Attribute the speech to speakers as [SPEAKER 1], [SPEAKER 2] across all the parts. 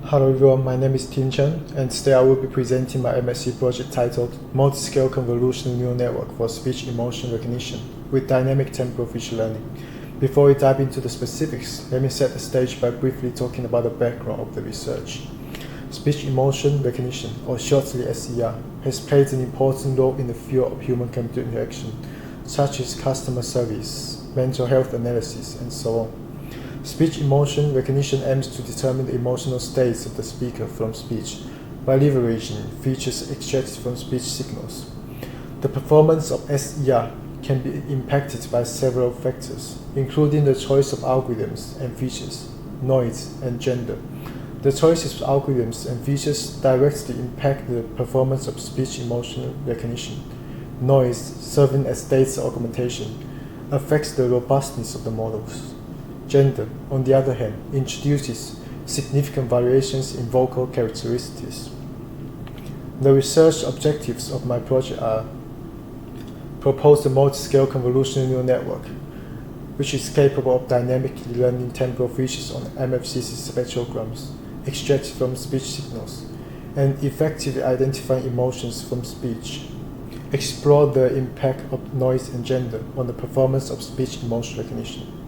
[SPEAKER 1] Hello everyone, my name is Tim Chen, and today I will be presenting my MSc project titled Multi-Scale Convolutional Neural Network for Speech Emotion Recognition with Dynamic Temporal Feature Learning. Before we dive into the specifics, let me set the stage by briefly talking about the background of the research. Speech emotion recognition, or shortly SER, has played an important role in the field of human-computer interaction, such as customer service, mental health analysis, and so on. Speech emotion recognition aims to determine the emotional states of the speaker from speech by leveraging features extracted from speech signals. The performance of SER can be impacted by several factors, including the choice of algorithms and features, noise, and gender. The choices of algorithms and features directly impact the performance of speech emotional recognition. Noise, serving as data augmentation, affects the robustness of the models. Gender, on the other hand, introduces significant variations in vocal characteristics. The research objectives of my project are: propose a multi-scale convolutional neural network, which is capable of dynamically learning temporal features on MFCC spectrograms extracted from speech signals, and effectively identifying emotions from speech. Explore the impact of noise and gender on the performance of speech emotion recognition.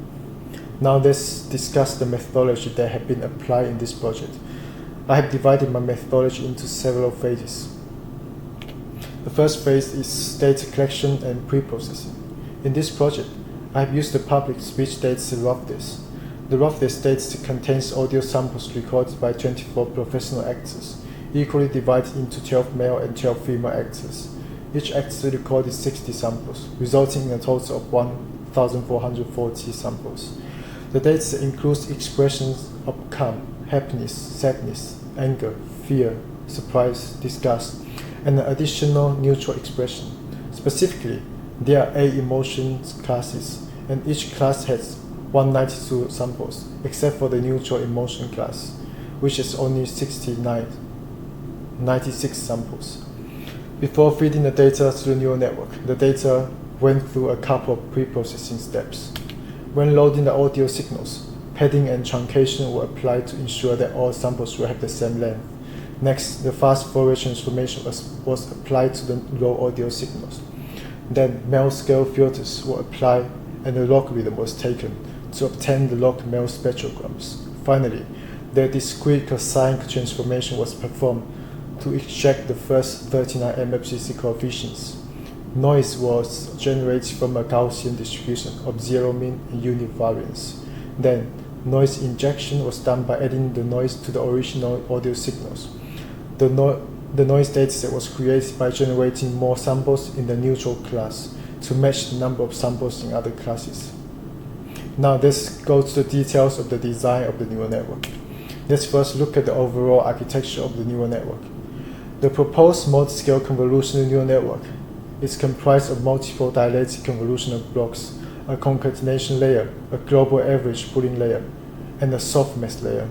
[SPEAKER 1] Now let's discuss the methodology that have been applied in this project. I have divided my methodology into several phases. The first phase is data collection and pre-processing. In this project, I have used the public speech data roughness. The roughness data contains audio samples recorded by 24 professional actors, equally divided into 12 male and 12 female actors. Each actor recorded 60 samples, resulting in a total of 1,440 samples. The data includes expressions of calm, happiness, sadness, anger, fear, surprise, disgust, and an additional neutral expression. Specifically, there are 8 emotions classes, and each class has 192 samples, except for the neutral emotion class, which has only 96 samples. Before feeding the data to the neural network, the data went through a couple of pre-processing steps. When loading the audio signals, padding and truncation were applied to ensure that all samples will have the same length. Next, the fast Fourier transformation was applied to the raw audio signals. Then, Mel scale filters were applied and a logarithm was taken to obtain the log-Mel spectrograms. Finally, the discrete cosine transformation was performed to extract the first 39 MFCC coefficients. Noise was generated from a Gaussian distribution of zero mean and unit variance. Then, noise injection was done by adding the noise to the original audio signals. The noise dataset was created by generating more samples in the neutral class to match the number of samples in other classes. Now let's go to the details of the design of the neural network. Let's first look at the overall architecture of the neural network. The proposed multi-scale convolutional neural network is comprised of multiple dilated convolutional blocks, a concatenation layer, a global average pooling layer, and a softmax layer.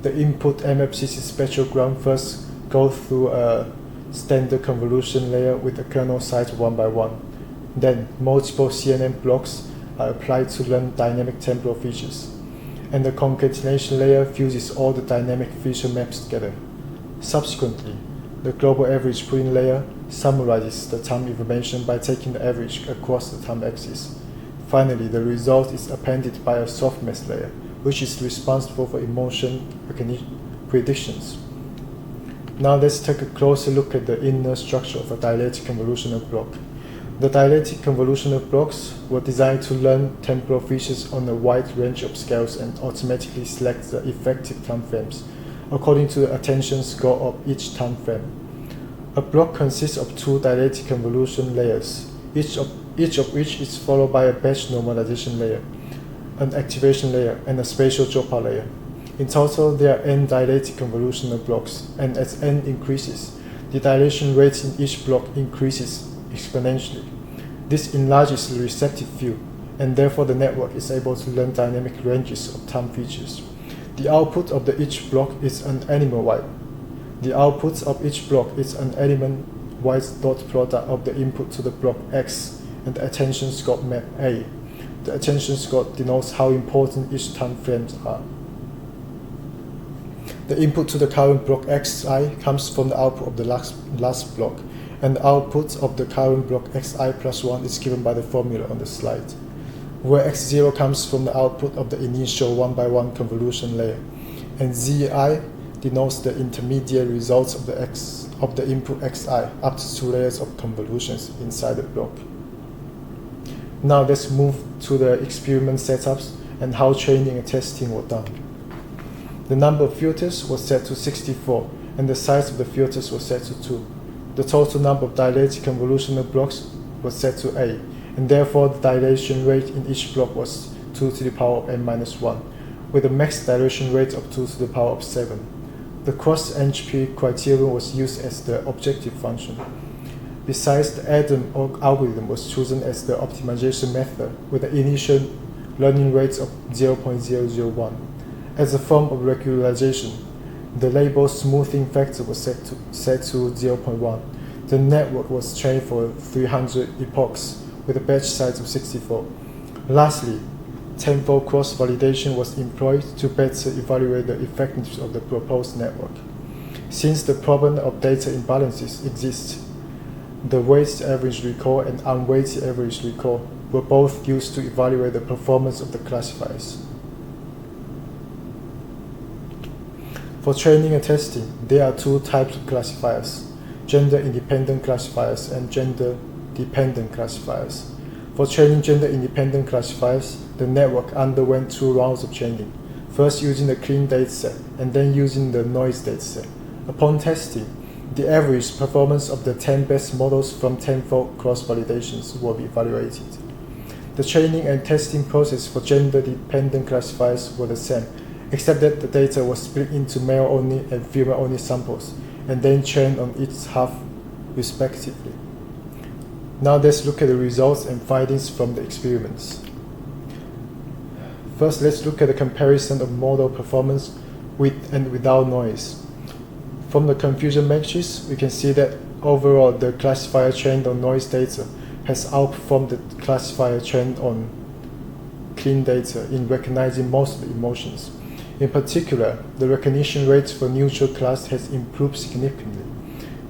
[SPEAKER 1] The input MFCC spectrogram first goes through a standard convolution layer with the kernel size 1 by 1. Then multiple CNN blocks are applied to learn dynamic temporal features, and the concatenation layer fuses all the dynamic feature maps together. Subsequently, the global average pooling layer summarizes the time information by taking the average across the time axis. Finally, the result is appended by a softmax layer, which is responsible for emotion predictions. Now let's take a closer look at the inner structure of a dilated convolutional block. The dilated convolutional blocks were designed to learn temporal features on a wide range of scales and automatically select the effective time frames according to the attention score of each time frame. A block consists of 2 dilated convolution layers, each of which is followed by a batch normalization layer, an activation layer, and a spatial dropout layer. In total, there are n dilated convolutional blocks, and as n increases, the dilation rate in each block increases exponentially. This enlarges the receptive field, and therefore the network is able to learn dynamic ranges of time features. The output of each block is an element-wide. The output of each block is an element-wide dot product of the input to the block X and the attention score map A. The attention score denotes how important each time frames are. The input to the current block xi comes from the output of the last block, and the output of the current block xi plus 1 is given by the formula on the slide, where x0 comes from the output of the initial 1x1 convolution layer, and zi denotes the intermediate results of the input xi up to 2 layers of convolutions inside the block. Now let's move to the experiment setups and how training and testing were done. The number of filters was set to 64, and the size of the filters was set to 2. The total number of dilated convolutional blocks was set to A, and therefore the dilation rate in each block was 2 to the power of n-1, with a max dilation rate of 2 to the power of 7. The cross-entropy criterion was used as the objective function. Besides, the Adam algorithm was chosen as the optimization method with an initial learning rate of 0.001. As a form of regularization, the label smoothing factor was set to 0.1. The network was trained for 300 epochs with a batch size of 64. Lastly, tenfold cross-validation was employed to better evaluate the effectiveness of the proposed network. Since the problem of data imbalances exists, the weighted average recall and unweighted average recall were both used to evaluate the performance of the classifiers. For training and testing, there are 2 types of classifiers: gender-independent classifiers and gender-dependent classifiers. For training gender-independent classifiers, the network underwent 2 rounds of training, first using the clean dataset and then using the noise dataset. Upon testing, the average performance of the 10 best models from tenfold cross-validations will be evaluated. The training and testing process for gender-dependent classifiers were the same, except that the data was split into male-only and female-only samples, and then trained on each half respectively. Now let's look at the results and findings from the experiments. First, let's look at the comparison of model performance with and without noise. From the confusion matrix, we can see that overall the classifier trained on noise data has outperformed the classifier trained on clean data in recognizing most of the emotions. In particular, the recognition rate for neutral class has improved significantly.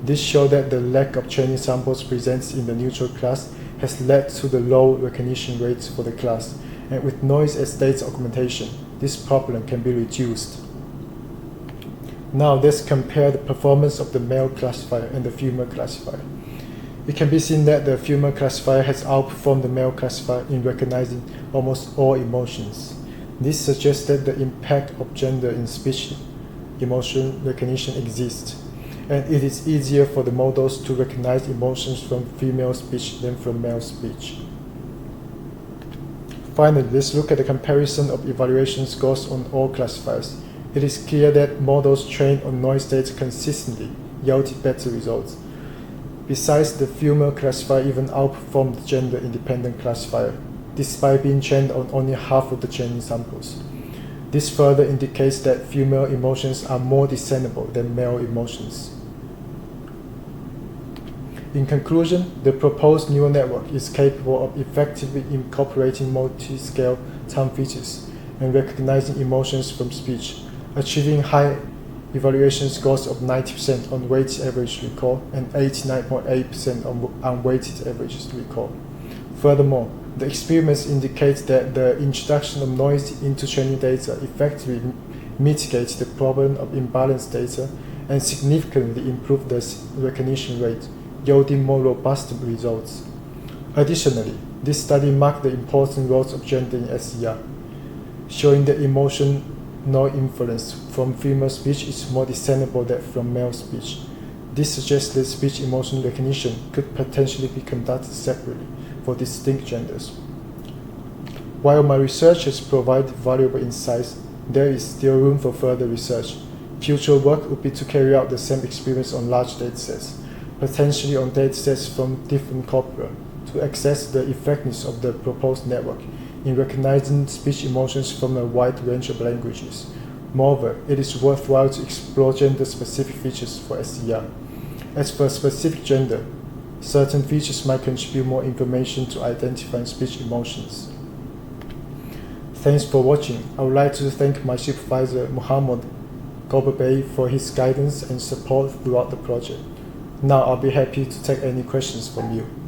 [SPEAKER 1] This shows that the lack of training samples present in the neutral class has led to the low recognition rates for the class, and with noise as data augmentation, this problem can be reduced. Now let's compare the performance of the male classifier and the female classifier. It can be seen that the female classifier has outperformed the male classifier in recognizing almost all emotions. This suggests that the impact of gender in speech emotion recognition exists, and it is easier for the models to recognize emotions from female speech than from male speech. Finally, let's look at the comparison of evaluation scores on all classifiers. It is clear that models trained on noise data consistently yielded better results. Besides, the female classifier even outperformed the gender-independent classifier, despite being trained on only half of the training samples. This further indicates that female emotions are more discernible than male emotions. In conclusion, the proposed neural network is capable of effectively incorporating multi-scale time features and recognizing emotions from speech, achieving high evaluation scores of 90% on weighted average recall and 89.8% on unweighted average recall. Furthermore, the experiments indicate that the introduction of noise into training data effectively mitigates the problem of imbalanced data and significantly improves the recognition rate, yielding more robust results. Additionally, this study marked the important roles of gender in SER, showing that emotional influence from female speech is more discernible than from male speech. This suggests that speech emotion recognition could potentially be conducted separately for distinct genders. While my research has provided valuable insights, there is still room for further research. Future work would be to carry out the same experiments on large datasets, potentially on datasets from different corpora, to assess the effectiveness of the proposed network in recognizing speech emotions from a wide range of languages. Moreover, it is worthwhile to explore gender-specific features for SER. As for specific gender, certain features might contribute more information to identifying speech emotions. Thanks for watching. I would like to thank my supervisor, Muhammad Bay for his guidance and support throughout the project. Now I'll be happy to take any questions from you.